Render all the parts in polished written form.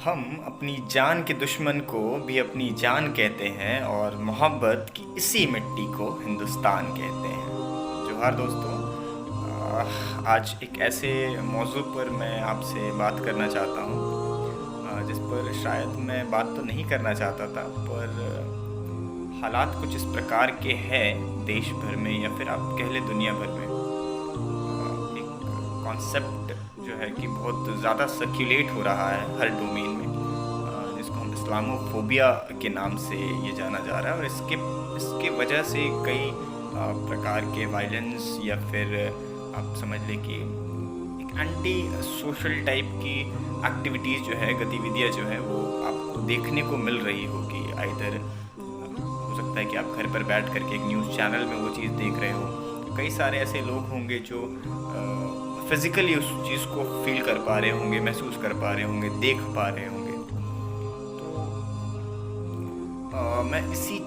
हम अपनी जान के दुश्मन को भी अपनी जान कहते हैं और मोहब्बत की इसी मिट्टी को हिंदुस्तान कहते हैं। जोहार दोस्तों। आज एक ऐसे मौजू पर मैं आपसे बात करना चाहता हूँ जिस पर शायद मैं बात तो नहीं करना चाहता था, पर हालात कुछ इस प्रकार के हैं देश भर में या फिर आप कह लें दुनिया भर में। एक कॉन्सेप्ट जो है कि बहुत ज़्यादा सर्कुलेट हो रहा है हर डोमेन में, जिसको हम इस्लामोफोबिया के नाम से ये जाना जा रहा है। और इसके वजह से कई प्रकार के वायलेंस या फिर आप समझ लें कि एक एंटी सोशल टाइप की एक्टिविटीज़ जो है, गतिविधियाँ जो है वो आपको देखने को मिल रही होगी। आइदर हो सकता है कि आप घर पर बैठ करके एक न्यूज़ चैनल में वो चीज़ देख रहे हो। कई सारे ऐसे लोग होंगे जो फिज़िकली उस चीज़ को फील कर पा रहे होंगे, महसूस कर पा रहे होंगे, देख पा रहे होंगे। तो मैं इसी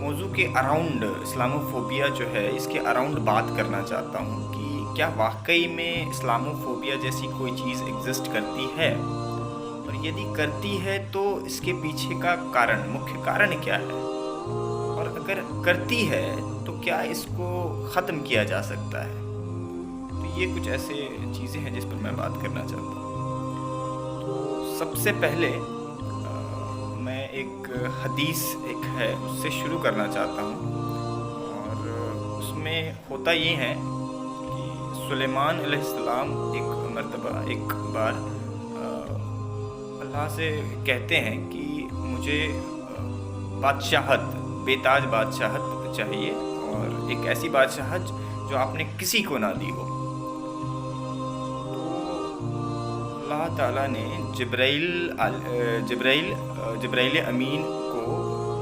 मौजू के अराउंड इस्लामोफोबिया जो है, इसके अराउंड बात करना चाहता हूँ कि क्या वाकई में इस्लामोफोबिया जैसी कोई चीज़ एग्जिस्ट करती है, और यदि करती है तो इसके पीछे का कारण, मुख्य कारण क्या है, और अगर करती है तो क्या इसको ख़त्म किया जा सकता है। तो ये कुछ ऐसे चीज़ें हैं जिस पर मैं बात करना चाहता हूँ। तो सबसे पहले मैं एक हदीस एक है उससे शुरू करना चाहता हूँ, और उसमें होता ये है कि सुलेमान अलैहिस्सलाम एक मर्तबा एक बार अल्लाह से कहते हैं कि मुझे बादशाहत, बेताज बादशाहत चाहिए, और एक ऐसी बादशाहत जो आपने किसी को ना दी हो। अल्लाह ताला ने जिब्राइल अमीन को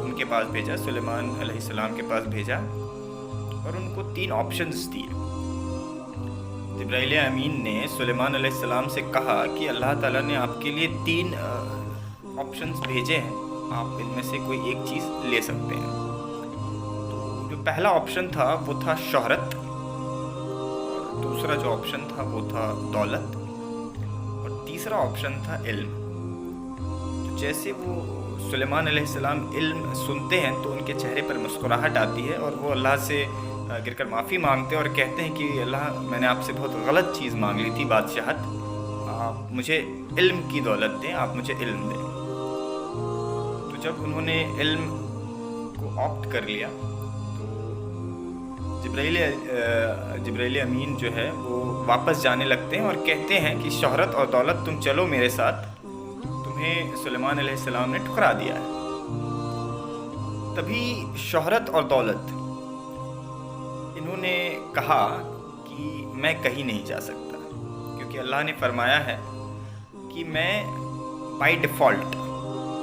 उनके पास भेजा, सुलेमान अलैहिस्सलाम के पास भेजा, और उनको 3 ऑप्शंस दिए। जिब्राइल अमीन ने सुलेमान अलैहिस्सलाम से कहा कि अल्लाह ताला ने आपके लिए 3 ऑप्शंस भेजे हैं, आप इनमें से कोई एक चीज़ ले सकते हैं। तो जो पहला ऑप्शन था वो था शोहरत, और दूसरा जो ऑप्शन था वो था दौलत, तीसरा ऑप्शन था इल्म। तो जैसे वो सुलेमान अलैहिस्सलाम इल्म सुनते हैं तो उनके चेहरे पर मुस्कुराहट आती है, और वो अल्लाह से गिरकर माफ़ी मांगते हैं और कहते हैं कि अल्लाह, मैंने आपसे बहुत गलत चीज़ मांग ली थी, बादशाहत, आप मुझे इल्म की दौलत दें, आप मुझे इल्म दें। तो जब उन्होंने इल्म को ऑप्ट कर लिया तो जिब्राइल अमीन जो है वो वापस जाने लगते हैं और कहते हैं कि शोहरत और दौलत तुम चलो मेरे साथ, तुम्हें सुलेमान अलैहिस्सलाम ने ठुकरा दिया है। तभी शोहरत और दौलत, इन्होंने कहा कि मैं कहीं नहीं जा सकता, क्योंकि अल्लाह ने फरमाया है कि मैं बाय डिफ़ॉल्ट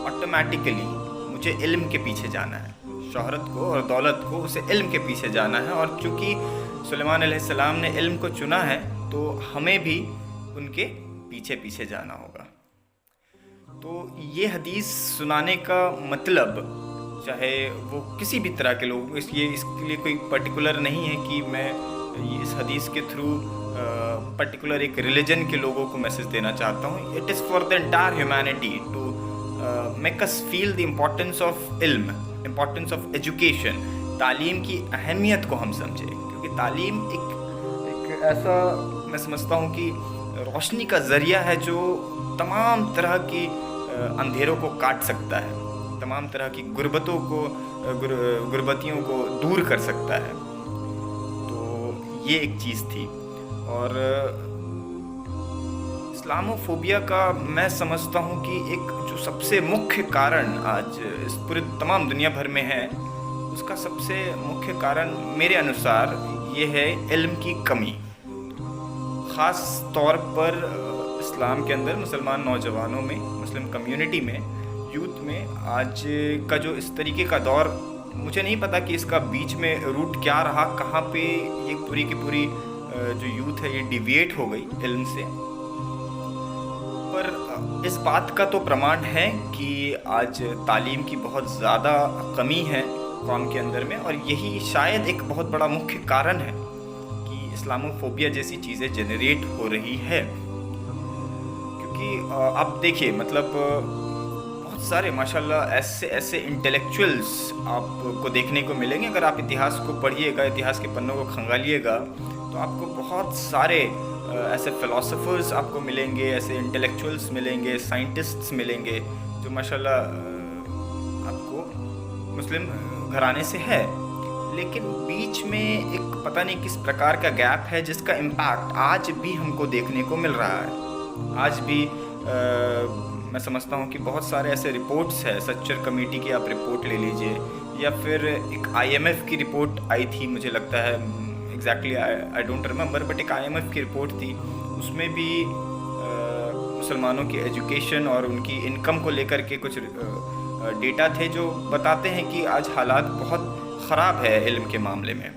ऑटोमेटिकली मुझे इल्म के पीछे जाना है, शोहरत को और दौलत को उसे इल्म के पीछे जाना है। और चूँकि सुलेमान अलैहिस्सलाम ने इल्म को चुना है तो हमें भी उनके पीछे पीछे जाना होगा। तो ये हदीस सुनाने का मतलब, चाहे वो किसी भी तरह के लोग, इसके लिए कोई पर्टिकुलर नहीं है कि मैं इस हदीस के थ्रू पर्टिकुलर एक रिलीजन के लोगों को मैसेज देना चाहता हूँ। It is for the entire humanity to make us feel the importance of इल्म, इम्पोर्टेंस ऑफ एजुकेशन। तालीम की अहमियत को हम समझें, क्योंकि तालीम एक ऐसा, मैं समझता हूँ कि रोशनी का ज़रिया है जो तमाम तरह की अंधेरों को काट सकता है, तमाम तरह की गुर्बतियों को दूर कर सकता है। तो ये एक चीज़ थी। और इस्लामोफोबिया का मैं समझता हूँ कि एक जो सबसे मुख्य कारण आज इस पूरे तमाम दुनिया भर में है, उसका सबसे मुख्य कारण मेरे अनुसार ये है इल्म की कमी। ख़ास तौर पर इस्लाम के अंदर मुसलमान नौजवानों में, मुस्लिम कम्युनिटी में, यूथ में आज का जो इस तरीके का दौर, मुझे नहीं पता कि इसका बीच में रूट क्या रहा, कहाँ पे ये पूरी की पूरी जो यूथ है ये डिविएट हो गई इल्म से। पर इस बात का तो प्रमाण है कि आज तालीम की बहुत ज़्यादा कमी है कौम के अंदर में, और यही शायद एक बहुत बड़ा मुख्य कारण है कि इस्लामोफोबिया जैसी चीज़ें जनरेट हो रही है। क्योंकि आप देखिए मतलब बहुत सारे माशाल्लाह ऐसे ऐसे इंटेलेक्चुअल्स आपको देखने को मिलेंगे। अगर आप इतिहास को पढ़िएगा, इतिहास के पन्नों को खंगालिएगा, तो आपको बहुत सारे ऐसे फ़िलासफ़र्स आपको मिलेंगे, ऐसे इंटेलेक्चुअल्स मिलेंगे, साइंटिस्ट्स मिलेंगे, जो माशाल्लाह आपको मुस्लिम घराने से है, लेकिन बीच में एक पता नहीं किस प्रकार का गैप है जिसका इम्पैक्ट आज भी हमको देखने को मिल रहा है। आज भी मैं समझता हूँ कि बहुत सारे ऐसे रिपोर्ट्स हैं, सच्चर कमेटी की आप रिपोर्ट ले लीजिए, या फिर एक आईएमएफ की रिपोर्ट आई थी, मुझे लगता है exactly I don't remember, but एक आईएमएफ की रिपोर्ट थी, उसमें भी मुसलमानों की एजुकेशन और उनकी इनकम को लेकर के कुछ डेटा थे जो बताते हैं कि आज हालात बहुत ख़राब है इल्म के मामले में।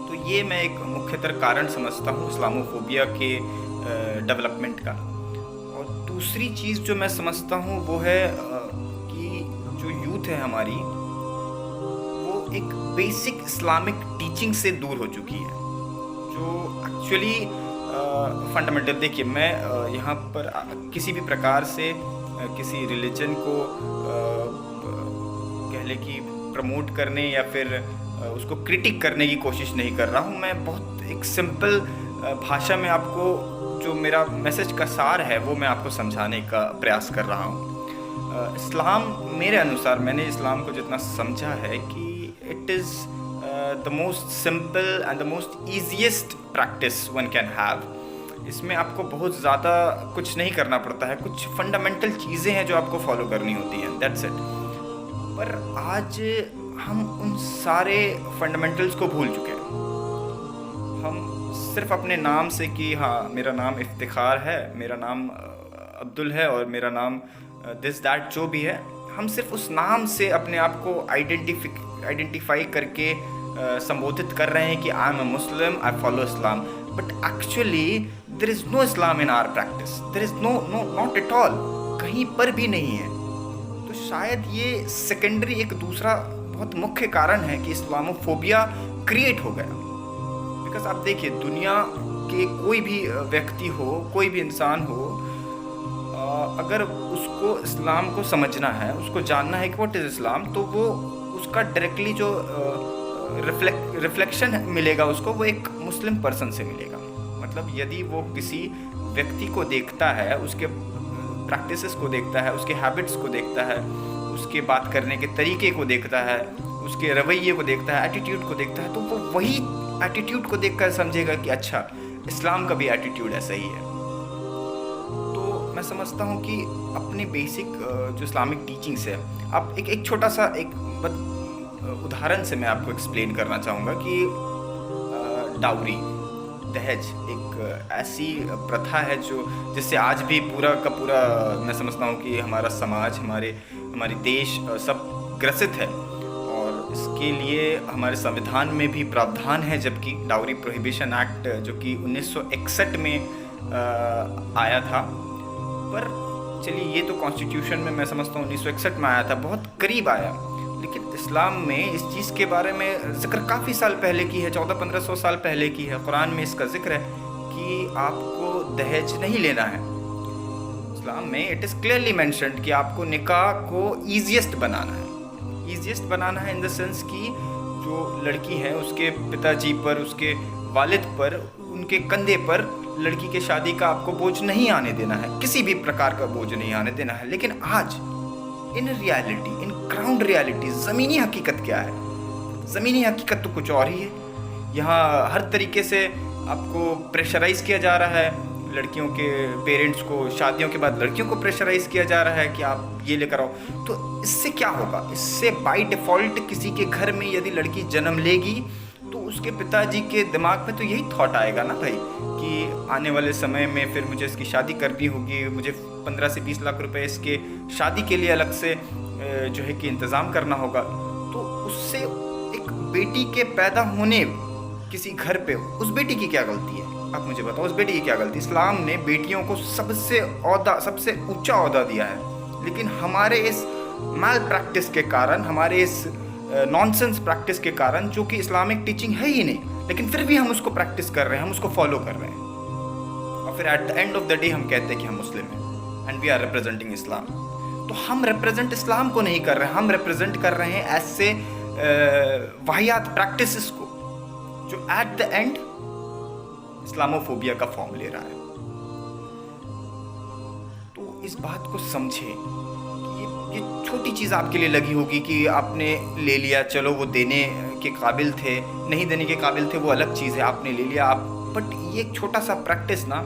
तो ये मैं एक मुख्यतर कारण समझता हूँ इस्लामोफोबिया के डेवलपमेंट का। और दूसरी चीज़ जो मैं समझता हूँ वो है कि जो यूथ है हमारी, वो एक बेसिक इस्लामिक टीचिंग से दूर हो चुकी है, जो एक्चुअली फंडामेंटल। देखिए मैं यहाँ पर किसी भी प्रकार से किसी रिलीजन को कह ले कि प्रमोट करने या फिर उसको क्रिटिक करने की कोशिश नहीं कर रहा हूँ। मैं बहुत एक सिंपल भाषा में आपको जो मेरा मैसेज का सार है वो मैं आपको समझाने का प्रयास कर रहा हूँ। इस्लाम मेरे अनुसार, मैंने इस्लाम को जितना समझा है कि it is the most simple and the most easiest practice one can have. इसमें आपको बहुत ज़्यादा कुछ नहीं करना पड़ता है, कुछ फंडामेंटल चीज़ें हैं जो आपको फॉलो करनी होती हैं, दैट्स इट। पर आज हम उन सारे फंडामेंटल्स को भूल चुके हैं। हम सिर्फ अपने नाम से कि हाँ मेरा नाम इफ्तिखार है, मेरा नाम अब्दुल है और मेरा नाम दिस दैट जो भी है, हम सिर्फ उस नाम से अपने आप को आइडेंटिफाई करके संबोधित कर रहे हैं कि I am a Muslim, I follow Islam, but actually there is no Islam in our practice, there is no not at all, कहीं पर भी नहीं है। तो शायद ये सेकेंडरी एक दूसरा बहुत मुख्य कारण है कि इस्लामोफोबिया क्रिएट हो गया। बिकॉज आप देखिए दुनिया के कोई भी व्यक्ति हो, कोई भी इंसान हो, अगर उसको इस्लाम को समझना है, उसको जानना है कि व्हाट इज़ इस्लाम, तो वो उसका डायरेक्टली जो रिफ्लेक्शन मिलेगा उसको, वो एक मुस्लिम पर्सन से मिलेगा। मतलब यदि वो किसी व्यक्ति को देखता है, उसके प्रैक्टिसेस को देखता है, उसके हैबिट्स को देखता है, उसके बात करने के तरीके को देखता है, उसके रवैये को देखता है, एटीट्यूड को देखता है, तो वो वही एटीट्यूड को देखकर समझेगा कि अच्छा इस्लाम का भी एटीट्यूड ऐसा ही है। तो मैं समझता हूँ कि अपने बेसिक जो इस्लामिक टीचिंग्स है, आप एक छोटा सा एक उदाहरण से मैं आपको एक्सप्लेन करना चाहूँगा कि डाउरी, दहेज एक ऐसी प्रथा है जो जिससे आज भी पूरा का पूरा मैं समझता हूँ कि हमारा समाज, हमारी देश सब ग्रसित है। और इसके लिए हमारे संविधान में भी प्रावधान है, जबकि डाउरी प्रोहिबिशन एक्ट जो कि 1961 में आया था, पर चलिए ये तो कॉन्स्टिट्यूशन में मैं समझता हूँ 1961 में आया था, बहुत करीब आया। लेकिन इस्लाम में इस चीज़ के बारे में ज़िक्र काफ़ी साल पहले की है, 1400-1500 साल पहले की है। कुरान में इसका जिक्र है कि आपको दहेज नहीं लेना है। इस्लाम में इट इज़ क्लियरली मेंशन्ड कि आपको निकाह को ईजीएस्ट बनाना है। ईजीएस्ट बनाना है इन द सेंस कि जो लड़की है उसके पिताजी पर, उसके वालिद पर, उनके कंधे पर लड़की के शादी का आपको बोझ नहीं आने देना है, किसी भी प्रकार का बोझ नहीं आने देना है। लेकिन आज in reality, in ground reality, ज़मीनी हकीकत क्या है? ज़मीनी हकीकत तो कुछ और ही है। यहाँ हर तरीके से आपको प्रेशराइज़ किया जा रहा है, लड़कियों के पेरेंट्स को शादियों के बाद लड़कियों को प्रेशराइज़ किया जा रहा है कि आप ये लेकर आओ। तो इससे क्या होगा? इससे बाय डिफ़ॉल्ट किसी के घर में यदि लड़की जन्म लेगी तो उसके पिताजी के दिमाग में तो यही थॉट आएगा ना भाई कि आने वाले समय में फिर मुझे इसकी शादी करनी होगी, मुझे 15 से 20 लाख रुपए इसके शादी के लिए अलग से जो है कि इंतज़ाम करना होगा। तो उससे एक बेटी के पैदा होने किसी घर पे, उस बेटी की क्या गलती है? आप मुझे बताओ, उस बेटी की क्या गलती? इस्लाम ने बेटियों को सबसे ऊंचा ओहदा दिया है, लेकिन हमारे इस मैल प्रैक्टिस के कारण, हमारे इस नॉनसेंस प्रैक्टिस के कारण, जो कि इस्लामिक टीचिंग है ही नहीं, लेकिन फिर भी हम उसको प्रैक्टिस कर रहे हैं, हम उसको फॉलो कर रहे हैं। अब फिर at the end of the day हम कहते हैं कि हम मुस्लिम हैं एंड वी आर रिप्रेजेंटिंग इस्लाम। तो हम रिप्रेजेंट इस्लाम को नहीं कर रहे हैं, हम रिप्रेजेंट कर रहे हैं ऐसे वाहियात प्रैक्टिसेस को जो एट द एंड इस्लामोफोबिया का फॉर्म ले रहा है। तो इस बात को समझे कि ये छोटी चीज़ आपके लिए लगी होगी कि आपने ले लिया, चलो वो देने के काबिल थे, नहीं देने के काबिल थे वो अलग चीज़ है, आपने ले लिया आप, बट ये एक छोटा सा प्रैक्टिस ना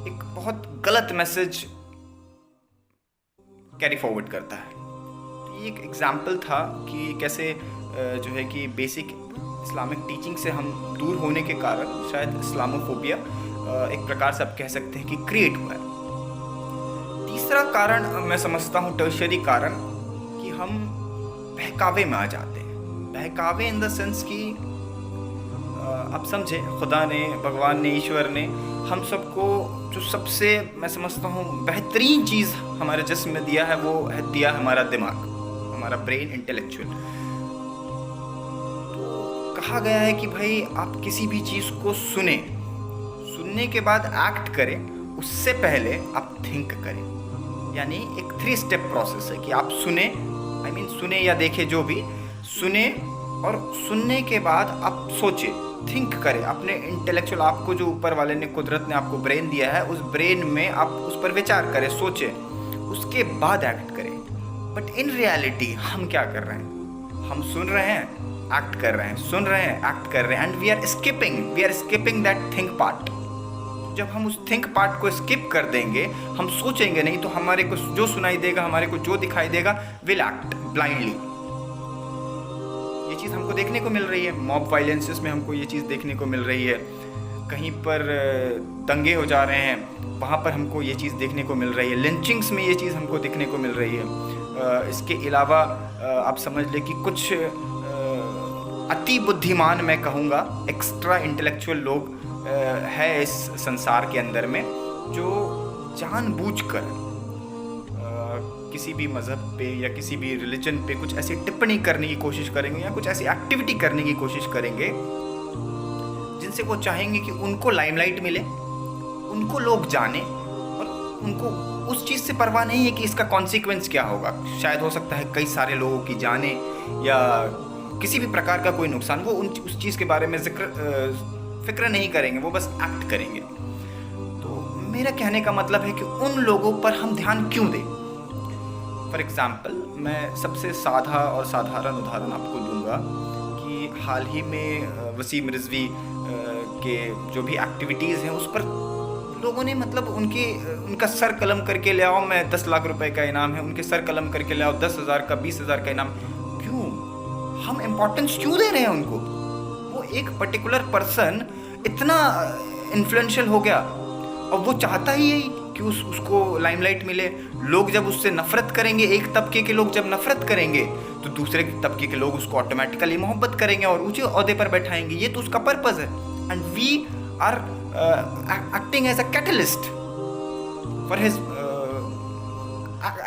एक बहुत गलत मैसेज कैरी फॉरवर्ड करता है। तो ये एक एग्जाम्पल था कि कैसे जो है कि बेसिक इस्लामिक टीचिंग से हम दूर होने के कारण शायद इस्लामोफोबिया एक प्रकार से आप कह सकते हैं कि क्रिएट हुआ है। तीसरा कारण मैं समझता हूँ टर्शियरी कारण कि हम बहकावे में आ जाते हैं। बहकावे इन द सेंस कि आप समझे खुदा ने, भगवान ने, ईश्वर ने हम सबको जो सबसे मैं समझता हूँ बेहतरीन चीज़ हमारे जिस्म में दिया है वो है दिया हमारा दिमाग, हमारा ब्रेन, इंटेलेक्चुअल। तो कहा गया है कि भाई आप किसी भी चीज़ को सुनने के बाद एक्ट करें, उससे पहले आप थिंक करें। यानी एक 3 स्टेप प्रोसेस है कि आप सुने, सुने या देखें, जो भी सुने, और सुनने के बाद आप सोचें, थिंक करें, अपने इंटेलेक्चुअल, आपको जो ऊपर वाले ने, कुदरत ने आपको ब्रेन दिया है, उस ब्रेन में आप उस पर विचार करें, सोचें, उसके बाद एक्ट करें। बट इन रियलिटी हम क्या कर रहे हैं? हम सुन रहे हैं, एक्ट कर रहे हैं, सुन रहे हैं, एक्ट कर रहे हैं, and we are skipping that think part. जब हम उस थिंक पार्ट को स्किप कर देंगे, हम सोचेंगे नहीं, तो हमारे को जो सुनाई देगा, हमारे को जो दिखाई देगा, विल एक्ट ब्लाइंडली। ये चीज़ हमको देखने को मिल रही है, मॉब वायलेंसेस में हमको ये चीज़ देखने को मिल रही है, कहीं पर दंगे हो जा रहे हैं, वहाँ पर हमको ये चीज़ देखने को मिल रही है, लिंचिंग्स में ये चीज़ हमको देखने को मिल रही है। इसके अलावा आप समझ लें कि कुछ अति बुद्धिमान, मैं कहूँगा एक्स्ट्रा इंटेलेक्चुअल लोग है इस संसार के अंदर में, जो जानबूझकर किसी भी मज़हब पे या किसी भी रिलीजन पे कुछ ऐसी टिप्पणी करने की कोशिश करेंगे या कुछ ऐसी एक्टिविटी करने की कोशिश करेंगे जिनसे वो चाहेंगे कि उनको लाइमलाइट मिले, उनको लोग जाने, और उनको उस चीज़ से परवाह नहीं है कि इसका कॉन्सिक्वेंस क्या होगा। शायद हो सकता है कई सारे लोगों की जाने या किसी भी प्रकार का कोई नुकसान, वो उस चीज़ के बारे में फिक्र नहीं करेंगे, वो बस एक्ट करेंगे। तो मेरा कहने का मतलब है कि उन लोगों पर हम ध्यान क्यों दें। फॉर एग्ज़ाम्पल, मैं सबसे साधा और साधारण उदाहरण आपको दूंगा कि हाल ही में वसीम रिजवी के जो भी एक्टिविटीज़ हैं उस पर लोगों ने उनका सर कलम करके ले आओ, मैं 10 लाख रुपए का इनाम है, उनके सर कलम करके ले आओ 10,000 का, 20,000 का इनाम। क्यों? हम इम्पोर्टेंस क्यों दे रहे हैं उनको? वो एक पर्टिकुलर पर्सन इतना इन्फ्लुएंशियल हो गया और वो चाहता ही यही कि उसको लाइमलाइट मिले। लोग जब उससे नफरत करेंगे, एक तबके के लोग जब नफरत करेंगे तो दूसरे तबके के लोग उसको ऑटोमेटिकली मोहब्बत करेंगे और ऊंचे ओहदे पर बैठाएंगे। ये तो उसका पर्पस है, and we are acting as a catalyst for his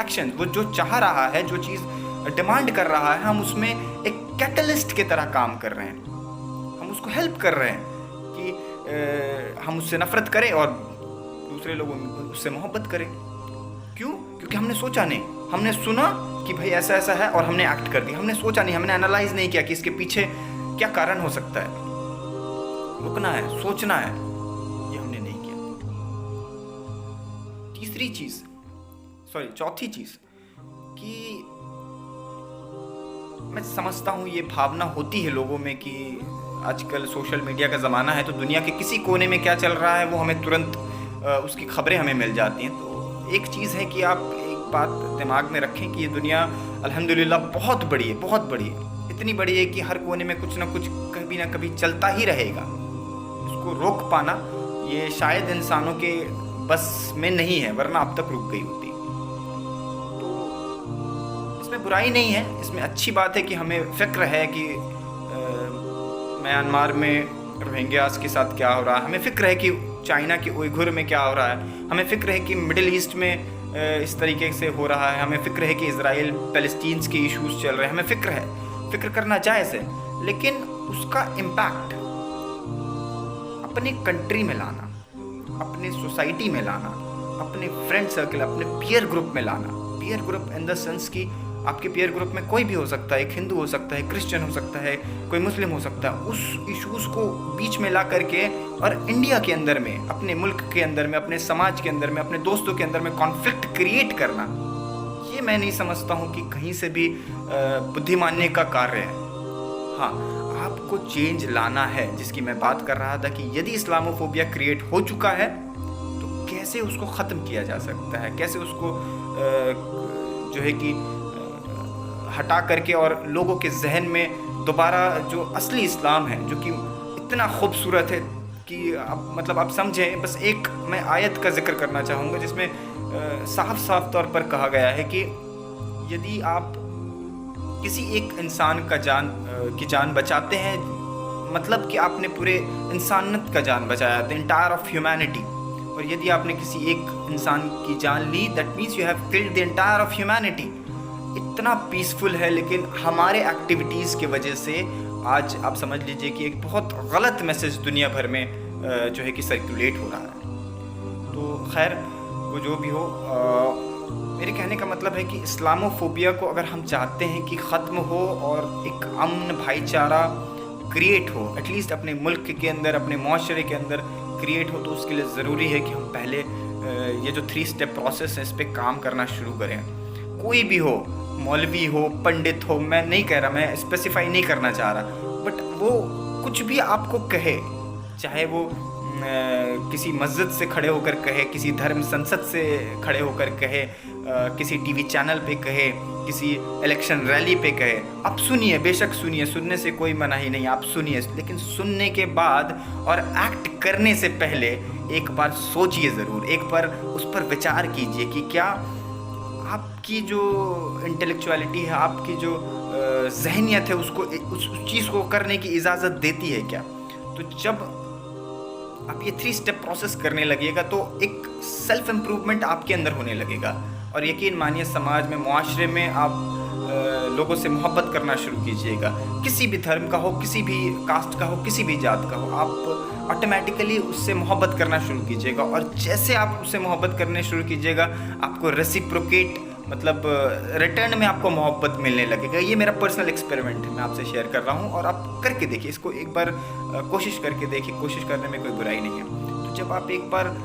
action. वो जो चाह रहा है, जो चीज़ डिमांड कर रहा है, हम उसमें एक कैटलिस्ट की तरह काम कर रहे हैं। हम उसको हेल्प कर रहे हैं कि हम उससे नफरत करें और दूसरे लोग उससे मोहब्बत करें। क्यों? क्योंकि हमने सोचा नहीं, हमने सुना कि भाई ऐसा ऐसा है और हमने एक्ट कर दिया। हमने सोचा नहीं, हमने एनालाइज नहीं किया कि इसके पीछे क्या कारण हो सकता है। रुकना है, सोचना है, ये हमने नहीं किया। चौथी चीज़ कि मैं समझता हूँ ये भावना होती है लोगों में कि आजकल सोशल मीडिया का ज़माना है, तो दुनिया के किसी कोने में क्या चल रहा है वो हमें तुरंत उसकी खबरें हमें मिल जाती हैं। तो एक चीज़ है कि आप एक बात दिमाग में रखें कि ये दुनिया अल्हम्दुलिल्लाह बहुत बड़ी है, बहुत बड़ी है, इतनी बड़ी है कि हर कोने में कुछ ना कुछ कभी ना कभी चलता ही रहेगा। इसको रोक पाना ये शायद इंसानों के बस में नहीं है, वरना अब तक रुक गई होती। तो इसमें बुराई नहीं है, इसमें अच्छी बात है कि हमें फ़िक्र है कि म्यांमार में रोहिंग्यास के साथ क्या हो रहा है, हमें फ़िक्र है कि चाइना के उइघुर में क्या हो रहा है, हमें फ़िक्र है कि मिडिल ईस्ट में इस तरीके से हो रहा है, हमें फ़िक्र है कि इज़राइल पैलेस्टीन्स के इश्यूज़ चल रहे हैं, हमें फ़िक्र है, फ़िक्र करना जायज़ है। लेकिन उसका इम्पैक्ट अपनी कंट्री में लाना, अपने सोसाइटी में लाना, अपने फ्रेंड सर्कल, अपने पीयर ग्रुप में लाना। Peer group in the sense कि आपके पीयर ग्रुप में कोई भी हो सकता है, एक हिंदू हो सकता है, क्रिश्चियन हो सकता है, कोई मुस्लिम हो सकता है। उस इश्यूज़ को बीच में ला करके और इंडिया के अंदर में, अपने मुल्क के अंदर में, अपने समाज के अंदर में, अपने दोस्तों के अंदर में कॉन्फ्लिक्ट क्रिएट करना, ये मैं नहीं समझता हूँ कि कहीं से भी बुद्धिमानी का कार्य है। हाँ, आपको चेंज लाना है, जिसकी मैं बात कर रहा था कि यदि इस्लामोफोबिया क्रिएट हो चुका है तो कैसे उसको ख़त्म किया जा सकता है, कैसे उसको जो है कि हटा करके और लोगों के जहन में दोबारा जो असली इस्लाम है, जो कि इतना खूबसूरत है कि आप समझें। बस एक मैं आयत का जिक्र करना चाहूँगा जिसमें साफ साफ तौर पर कहा गया है कि यदि आप किसी एक इंसान का जान बचाते हैं, मतलब कि आपने पूरे इंसानियत का जान बचाया, द एंटायर ऑफ ह्यूमैनिटी। और यदि आपने किसी एक इंसान की जान ली, that means you have killed the entire of humanity. इतना पीसफुल है, लेकिन हमारे एक्टिविटीज़ की वजह से आज आप समझ लीजिए कि एक बहुत गलत मैसेज दुनिया भर में जो है कि सर्कुलेट हो रहा है। तो खैर, वो जो भी हो, मेरे कहने का मतलब है कि इस्लामोफोबिया को अगर हम चाहते हैं कि ख़त्म हो और एक अमन भाईचारा क्रिएट हो, एटलीस्ट अपने मुल्क के अंदर, अपने माशरे के अंदर क्रिएट हो, तो उसके लिए ज़रूरी है कि हम पहले ये जो 3 स्टेप प्रोसेस है इस पर काम करना शुरू करें। कोई भी हो, मौलवी हो, पंडित हो, मैं नहीं कह रहा, मैं स्पेसिफाई नहीं करना चाह रहा, बट वो कुछ भी आपको कहे, चाहे वो किसी मस्जिद से खड़े होकर कहे, किसी धर्म संसद से खड़े होकर कहे, किसी टीवी चैनल पे कहे, किसी इलेक्शन रैली पे कहे, आप सुनिए, बेशक सुनिए, सुनने से कोई मनाही नहीं, आप सुनिए, लेकिन सुनने के बाद और एक्ट करने से पहले एक बार सोचिए ज़रूर, एक बार उस पर विचार कीजिए कि क्या आपकी जो इंटेलेक्चुअलिटी है, आपकी जो जहनियत है, उसको उस चीज़ को करने की इजाज़त देती है क्या। तो जब आप ये 3 स्टेप प्रोसेस करने लगेगा तो एक सेल्फ इम्प्रूवमेंट आपके अंदर होने लगेगा। और यकीन मानिए, समाज में, मुआशरे में आप लोगों से मोहब्बत करना शुरू कीजिएगा। किसी भी धर्म का हो, किसी भी कास्ट का हो, किसी भी जात का हो, आप ऑटोमेटिकली उससे मोहब्बत करना शुरू कीजिएगा। और जैसे आप उससे मोहब्बत करने शुरू कीजिएगा, आपको रेसिप्रोकेट, मतलब रिटर्न में आपको मोहब्बत मिलने लगेगा। ये मेरा पर्सनल एक्सपेरिमेंट है, मैं आपसे शेयर कर रहा हूँ, और आप करके देखिए इसको, एक बार कोशिश करके देखिए। कोशिश करने में कोई बुराई नहीं है। तो जब आप एक बार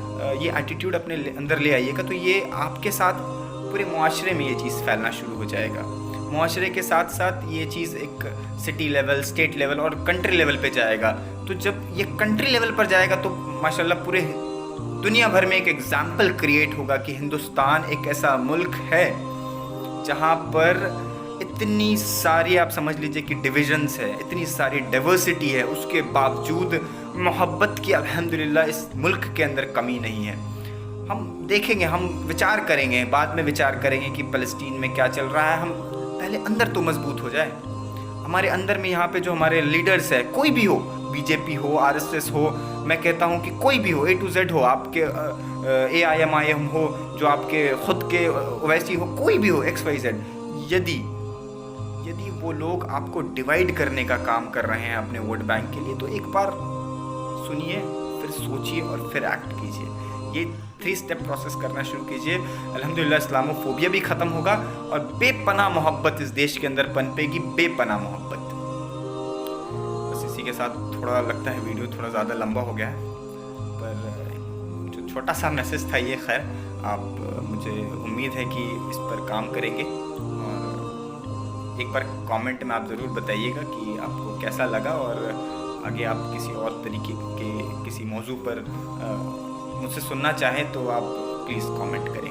ये एटीट्यूड अपने अंदर ले आइएगा, तो ये आपके साथ पूरे मुआशरे में ये चीज़ फैलना शुरू हो जाएगा। मुआशरे के साथ साथ ये चीज़ एक सिटी लेवल, स्टेट लेवल और कंट्री लेवल पे जाएगा। तो जब ये कंट्री लेवल पर जाएगा तो माशाल्लाह पूरे दुनिया भर में एक एग्जाम्पल क्रिएट होगा कि हिंदुस्तान एक ऐसा मुल्क है जहाँ पर इतनी सारी, आप समझ लीजिए कि डिविजन्स है, इतनी सारी डाइवर्सिटी है, उसके बावजूद मोहब्बत की अल्हम्दुलिल्लाह इस मुल्क के अंदर कमी नहीं है। हम देखेंगे, हम विचार करेंगे, बाद में विचार करेंगे कि फ़लस्तीन में क्या चल रहा है। हम पहले अंदर तो मजबूत हो जाए। हमारे अंदर में यहाँ पे जो हमारे लीडर्स है, कोई भी हो, बीजेपी हो, आरएसएस हो, मैं कहता हूँ कि कोई भी हो, A to Z हो, आपके AIMIM हो, जो आपके ख़ुद के ओवैसी हो, कोई भी हो, XYZ, यदि वो लोग आपको डिवाइड करने का काम कर रहे हैं अपने वोट बैंक के लिए, तो एक बार सुनिए, फिर सोचिए और फिर एक्ट कीजिए। ये 3 स्टेप प्रोसेस करना शुरू कीजिए। अल्हम्दुलिल्लाह इस्लामोफोबिया भी ख़त्म होगा और बेपनाह मोहब्बत इस देश के अंदर पनपेगी, बेपनाह मोहब्बत। बस इसी के साथ थोड़ा लगता है वीडियो थोड़ा ज़्यादा लंबा हो गया है, पर जो छोटा सा मैसेज था ये, खैर आप, मुझे उम्मीद है कि इस पर काम करेंगे। और एक बार कमेंट में आप ज़रूर बताइएगा कि आपको कैसा लगा, और आगे आप किसी और तरीके के किसी मौजू पर मुझसे सुनना चाहें तो आप प्लीज़ कमेंट करें।